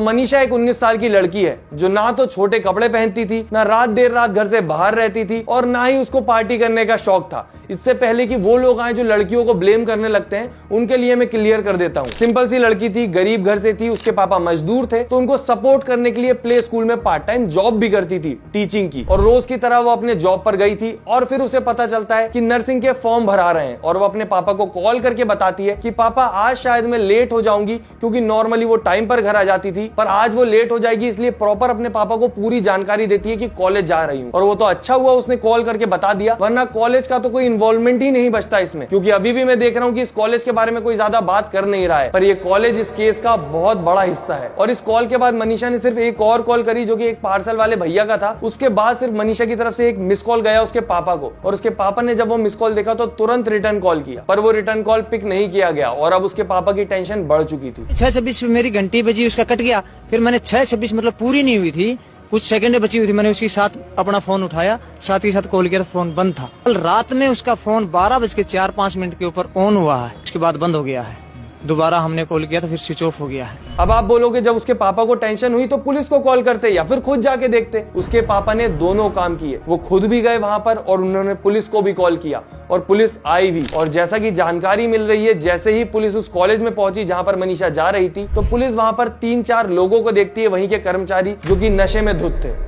मनीषा एक 19 साल की लड़की है जो ना तो छोटे कपड़े पहनती थी, ना रात देर रात घर से बाहर रहती थी और ना ही उसको पार्टी करने का शौक था। इससे पहले कि वो लोग आए जो लड़कियों को ब्लेम करने लगते हैं, उनके लिए मैं क्लियर कर देता हूँ। सिंपल सी लड़की थी, गरीब घर से थी, उसके पापा मजदूर थे, तो उनको सपोर्ट करने के लिए प्ले स्कूल में पार्ट टाइम जॉब भी करती थी, टीचिंग की। और रोज की तरह वो अपने जॉब पर गई थी और फिर उसे पता चलता है कि नर्सिंग के फॉर्म भरा रहे हैं और वो अपने पापा को कॉल करके बताती है कि पापा आज शायद मैं लेट हो जाऊंगी, क्योंकि नॉर्मली वो टाइम पर घर आ जाती थी, पर आज वो लेट हो जाएगी, इसलिए प्रॉपर अपने पापा को पूरी जानकारी देती है कि कॉलेज जा रही हूँ। और वो तो अच्छा हुआ उसने कॉल करके बता दिया, वरना कॉलेज का तो कोई इन्वॉल्वमेंट ही नहीं बचता इसमें, क्योंकि अभी भी मैं देख रहा हूँ कि इस कॉलेज के बारे में कोई ज्यादा बात कर नहीं रहा है, पर ये कॉलेज इस केस का बहुत बड़ा हिस्सा है। और इस कॉल के बाद मनीषा ने सिर्फ एक और कॉल करी जो कि एक पार्सल वाले भैया का था। उसके बाद सिर्फ मनीषा की तरफ से एक मिस कॉल गया उसके पापा को, और उसके पापा ने जब वो मिस कॉल देखा तो तुरंत रिटर्न कॉल किया, पर वो रिटर्न कॉल पिक नहीं किया गया और अब उसके पापा की टेंशन बढ़ चुकी थी। 6:26 में मेरी घंटी बजी, उसका कट गया। फिर मैंने 6:26 मतलब पूरी नहीं हुई थी, कुछ सेकंड बची हुई थी, मैंने उसके साथ अपना फोन उठाया, साथ ही साथ कॉल किया तो फोन बंद था। कल रात में उसका फोन 12:04-5 के ऊपर ऑन हुआ है, उसके बाद बंद हो गया है। दोबारा हमने कॉल किया तो फिर स्विच ऑफ हो गया है। अब आप बोलोगे जब उसके पापा को टेंशन हुई तो पुलिस को कॉल करते या फिर खुद जाके देखते। उसके पापा ने दोनों काम किए, वो खुद भी गए वहां पर और उन्होंने पुलिस को भी कॉल किया और पुलिस आई भी। और जैसा कि जानकारी मिल रही है, जैसे ही पुलिस उस कॉलेज में पहुंची जहां पर मनीषा जा रही थी, तो पुलिस वहां पर 3-4 लोगों को देखती है, वहीं के कर्मचारी जो कि नशे में धुत थे।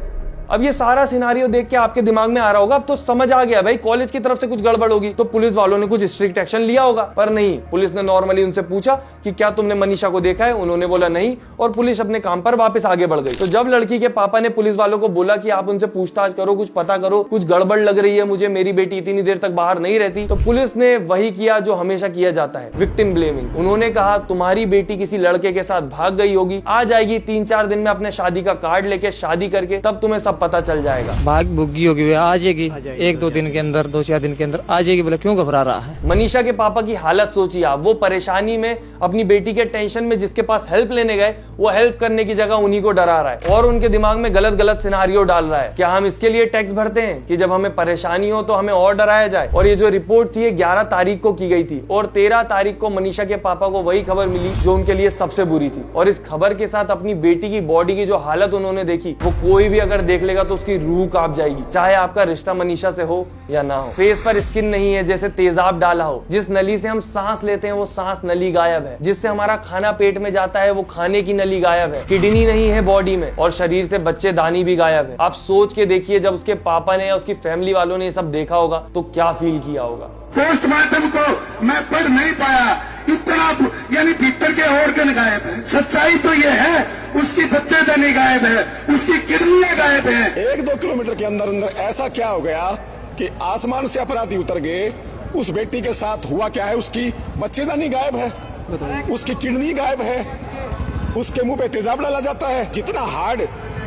अब ये सारा सिनारियो देख के आपके दिमाग में आ रहा होगा, अब तो समझ आ गया भाई कॉलेज की तरफ से कुछ गड़बड़ होगी, तो पुलिस वालों ने कुछ स्ट्रिक्ट एक्शन लिया होगा। पर नहीं, पुलिस ने नॉर्मली उनसे पूछा कि क्या तुमने मनीषा को देखा है, उन्होंने बोला नहीं, और पुलिस अपने काम पर वापस आगे बढ़ गई। तो जब लड़की के पापा ने पुलिस वालों को बोला कि आप उनसे पूछताछ करो, कुछ पता करो, कुछ गड़बड़ लग रही है मुझे, मेरी बेटी इतनी देर तक बाहर नहीं रहती, तो पुलिस ने वही किया जो हमेशा किया जाता है, विक्टिम ब्लेमिंग। उन्होंने कहा तुम्हारी बेटी किसी लड़के के साथ भाग गई होगी, आ जाएगी 3-4 दिन में अपने शादी का कार्ड लेके, शादी करके, तब तुम्हें सब पता चल जाएगा। भाग भुग्गी होगी, वे आ जाएगी 1-2 दिन के अंदर, 2-4 दिन के अंदर आ जाएगी। बोला क्यों घबरा रहा है? मनीषा के पापा की हालत सोचिए आप, वो परेशानी में, अपनी बेटी के टेंशन में जिसके पास हेल्प लेने गए, वो हेल्प करने की जगह उन्हीं को डरा रहा है और उनके दिमाग में गलत गलत सिनारियो डाल रहा है। क्या हम इसके लिए टैक्स भरते हैं कि जब हमें परेशानी हो तो हमें और डराया जाए? और ये जो रिपोर्ट थी 11 तारीख को की गई थी और 13 तारीख को मनीषा के पापा को वही खबर मिली जो उनके लिए सबसे बुरी थी। और इस खबर के साथ अपनी बेटी की बॉडी की जो हालत उन्होंने देखी, वो कोई भी अगर देख लेगा तो उसकी रूह कांप जाएगी, चाहे आपका रिश्ता मनीषा से हो या ना हो। फेस पर स्किन नहीं है, जैसे तेजाब डाला हो। जिस नली से हम सांस लेते हैं वो सांस नली गायब है। जिससे हमारा खाना पेट में जाता है वो खाने की नली गायब है। किडनी नहीं है बॉडी में और शरीर से बच्चेदानी भी गायब है। आप सोच के देखिए, जब उसके पापा ने या उसकी फैमिली वालों ने ये सब देखा होगा तो क्या फील किया होगा। पोस्टमार्टम को मैं पढ़ नहीं पाया, इतना यानी भीतर के ऑर्गन गायब है। सच्चाई तो ये है, उसकी बच्चेदानी गायब है, उसकी किडनियां गायब है। 1-2 किलोमीटर के अंदर अंदर ऐसा क्या हो गया कि आसमान से अपराधी उतर गए? उस बेटी के साथ हुआ क्या है? उसकी बच्चेदानी गायब है, उसकी किडनी गायब है, उसके मुंह पे तेजाब डाला जाता है। जितना हार्ड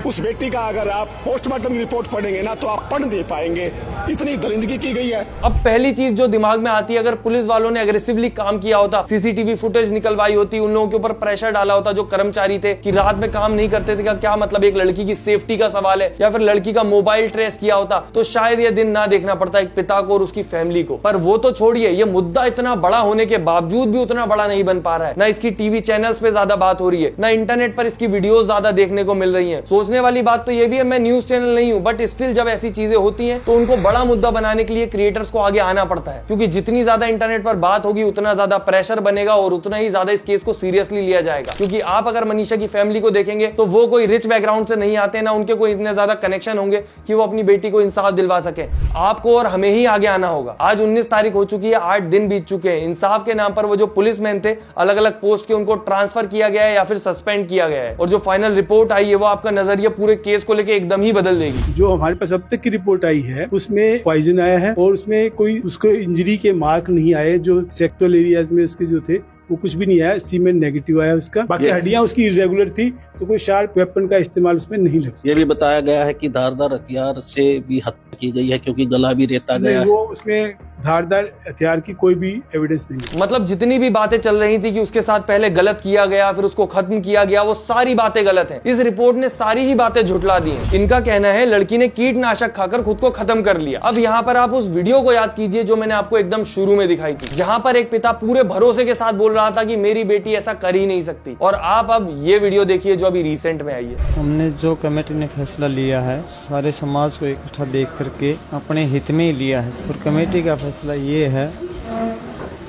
उस बेटी का अगर आप पोस्टमार्टम की रिपोर्ट पढ़ेंगे ना तो आप पढ़ नहीं पाएंगे, इतनी दरिंदगी की गई है। अब पहली चीज जो दिमाग में आती है, अगर पुलिस वालों ने अग्रेसिवली काम किया होता, सीसीटीवी फुटेज निकलवाई होती, उन लोगों के ऊपर प्रेशर डाला होता जो कर्मचारी थे कि रात में काम नहीं करते थे, का क्या मतलब, एक लड़की की सेफ्टी का सवाल है, या फिर लड़की का मोबाइल ट्रेस किया होता, तो शायद ये दिन ना देखना पड़ता एक पिता को और उसकी फैमिली को। पर वो तो छोड़िए, ये मुद्दा इतना बड़ा होने के बावजूद भी उतना बड़ा नहीं बन पा रहा है। ना इसकी टीवी चैनल्स पे ज्यादा बात हो रही है, ना इंटरनेट पर इसकी वीडियोस ज्यादा देखने को मिल रही है। सोचने वाली बात तो ये भी है, मैं न्यूज चैनल नहीं हूं, बट स्टिल जब ऐसी चीजें होती हैं तो उनको बड़ा मुद्दा बनाने के लिए क्रिएटर्स को आगे आना पड़ता है, क्योंकि जितनी ज्यादा इंटरनेट पर बात होगी उतना ज्यादा प्रेशर बनेगा और उतना ही ज्यादा इस केस को सीरियसली लिया जाएगा। क्योंकि आप अगर मनीषा की फैमिली को देखेंगे तो वो कोई रिच बैकग्राउंड से नहीं आते, ना उनके कोई इतने ज्यादा कनेक्शन होंगे कि वो अपनी बेटी को इंसाफ दिलवा सके। आपको और हमें ही आगे आना होगा। आज 19 तारीख हो चुकी है, 8 दिन बीत चुके हैं। इंसाफ के नाम पर वो जो पुलिसमैन थे, अलग अलग पोस्ट के, उनको ट्रांसफर किया गया है या फिर सस्पेंड किया गया है। और जो फाइनल रिपोर्ट आई है वो आपका नजरिया पूरे केस को लेकर एकदम ही बदल देगी। जो हमारे पास अब तक की रिपोर्ट आई है उसमें पॉइजन आया है और उसमें कोई उसको इंजरी के मार्क नहीं आए। जो सेक्टुअल एरियाज में उसके जो थे वो कुछ भी नहीं आया, सीमेंट नेगेटिव आया उसका। बाकी हड्डियां उसकी इरेगुलर थी, तो कोई शार्प वेपन का इस्तेमाल उसमें नहीं लगा। ये भी बताया गया है कि धारदार हथियार से भी हत्या की गई है, क्योंकि गला भी रेता गया है। वो उसमें धारदार हथियार की कोई भी एविडेंस नहीं। मतलब जितनी भी बातें चल रही थी कि उसके साथ पहले गलत किया गया फिर उसको खत्म किया गया, वो सारी बातें गलत हैं। इस रिपोर्ट ने सारी ही बातें झुठला दी हैं। इनका कहना है लड़की ने कीटनाशक खाकर खुद को खत्म कर लिया। अब यहाँ पर आप उस वीडियो को याद कीजिए जो मैंने आपको एकदम शुरू में दिखाई थी, जहां पर एक पिता पूरे भरोसे के साथ बोल रहा था कि मेरी बेटी ऐसा कर ही नहीं सकती। और आप अब ये वीडियो देखिए जो जो अभी रिसेंट में आई है। हमने जो कमेटी ने फैसला लिया है सारे समाज को इकट्ठा देख करके अपने हित में ही लिया है, और कमेटी का फैसला ये है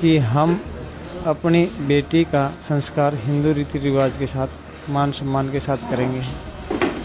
कि हम अपनी बेटी का संस्कार हिंदू रीति रिवाज के साथ मान सम्मान के साथ करेंगे,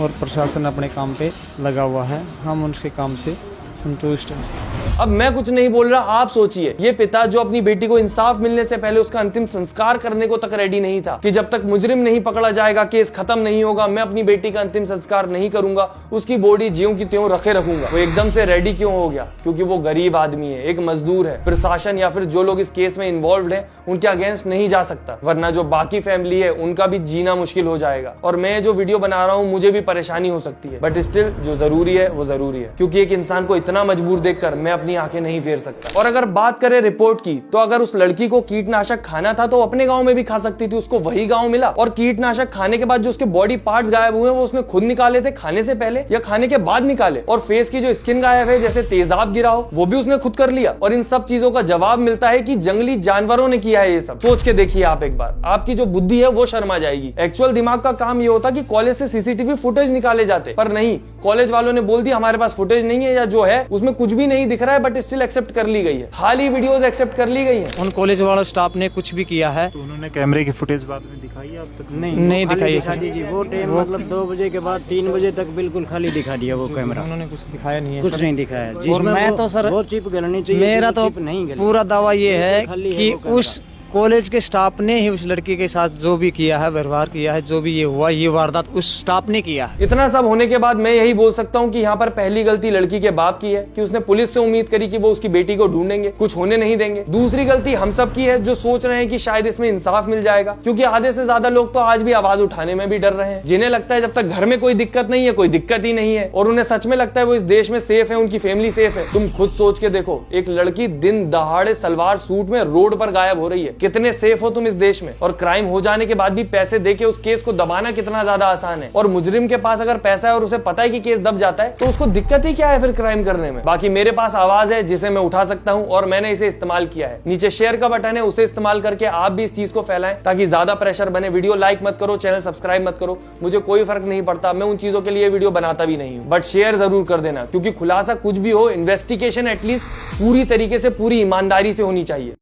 और प्रशासन अपने काम पे लगा हुआ है, हम उनके काम से संतुष्ट हैं। अब मैं कुछ नहीं बोल रहा, आप सोचिए, ये पिता जो अपनी बेटी को इंसाफ मिलने से पहले उसका अंतिम संस्कार करने को तक रेडी नहीं था कि जब तक मुजरिम नहीं पकड़ा जाएगा, केस खत्म नहीं होगा, मैं अपनी बेटी का अंतिम संस्कार नहीं करूंगा, उसकी बॉडी ज्यों की त्यों रखे रखूंगा। वो एकदम से रेडी क्यों हो गया? क्योंकि वो गरीब आदमी है, एक मजदूर है। प्रशासन या फिर जो लोग इस केस में इन्वॉल्व है उनके अगेंस्ट नहीं जा सकता, वरना जो बाकी फैमिली है उनका भी जीना मुश्किल हो जाएगा। और मैं जो वीडियो बना रहा हूँ मुझे भी परेशानी हो सकती है, बट स्टिल जो जरूरी है वो जरूरी है, क्योंकि एक इंसान को इतना मजबूर देखकर मैं अपनी आंखें नहीं फेर सकता। और अगर बात करें रिपोर्ट की, तो अगर उस लड़की को कीटनाशक खाना था तो अपने गांव में भी खा सकती थी, उसको वही गांव मिला। और कीटनाशक खाने के बाद जो उसके बॉडी पार्ट्स गायब हुए वो उसने खुद निकाले थे, खाने से पहले या खाने के बाद निकाले। और फेस की जो स्किन गायब है, जैसे तेजाब गिरा हो, वो भी उसने खुद कर लिया। और इन सब चीजों का जवाब मिलता है कि जंगली जानवरों ने किया है। ये सब सोच के देखिए आप एक बार, आपकी जो बुद्धि है वो शर्मा जाएगी। एक्चुअल दिमाग का काम ये होता कि कॉलेज से सीसीटीवी फुटेज निकाले जाते, पर नहीं, कॉलेज वालों ने बोल दिया हमारे पास फुटेज नहीं है, या जो है उसमें कुछ भी नहीं दिख रहा है, बट स्टिल एक्सेप्ट कर ली गई है। खाली वीडियोस एक्सेप्ट कर ली गई हैं। उन कॉलेज वालों स्टाफ ने कुछ भी किया है तो उन्होंने कैमरे की फुटेज बाद में दिखाई है अब तक? नहीं दिखाई दिखा दीजिए। वो टाइम मतलब 2 बजे के बाद 3 बजे तक बिल्कुल खाली दिखा दिया वो कैमरा। उन्होंने कुछ दिखाया नहीं है कुछ सर। नहीं दिखाया। और जिसमें मैं तो सर वो चिप गलनी चाहिए, मेरा तो चिप नहीं गली। पूरा दावा ये है खाली है कि वो कैमरा। उस कॉलेज के स्टाफ ने ही उस लड़की के साथ जो भी किया है, व्यवहार किया है, जो भी ये हुआ, ये वारदात उस स्टाफ ने किया है। इतना सब होने के बाद मैं यही बोल सकता हूँ कि यहाँ पर पहली गलती लड़की के बाप की है कि उसने पुलिस से उम्मीद करी कि वो उसकी बेटी को ढूंढेंगे, कुछ होने नहीं देंगे। दूसरी गलती हम सब की है जो सोच रहे हैं कि शायद इसमें इंसाफ मिल जाएगा, क्योंकि आधे से ज्यादा लोग तो आज भी आवाज उठाने में भी डर रहे हैं, जिन्हें लगता है जब तक घर में कोई दिक्कत नहीं है, कोई दिक्कत ही नहीं है, और उन्हें सच में लगता है वो इस देश में सेफ है, उनकी फैमिली सेफ है। तुम खुद सोच के देखो, एक लड़की दिन दहाड़े सलवार सूट में रोड पर गायब हो रही है, कितने सेफ हो तुम इस देश में? और क्राइम हो जाने के बाद भी पैसे देके उस केस को दबाना कितना ज्यादा आसान है। और मुजरिम के पास अगर पैसा है और उसे पता है कि केस दब जाता है तो उसको दिक्कत ही क्या है फिर क्राइम करने में? बाकी मेरे पास आवाज है जिसे मैं उठा सकता हूं और मैंने इसे इस्तेमाल किया है। नीचे शेयर का बटन है, उसे इस्तेमाल करके आप भी इस चीज को फैलाएं ताकि ज्यादा प्रेशर बने। वीडियो लाइक मत करो, चैनल सब्सक्राइब मत करो, मुझे कोई फर्क नहीं पड़ता, मैं उन चीजों के लिए वीडियो बनाता भी नहीं हूं, बट शेयर जरूर कर देना, क्योंकि खुलासा कुछ भी हो, इन्वेस्टिगेशन एटलीस्ट पूरी तरीके से, पूरी ईमानदारी से होनी चाहिए।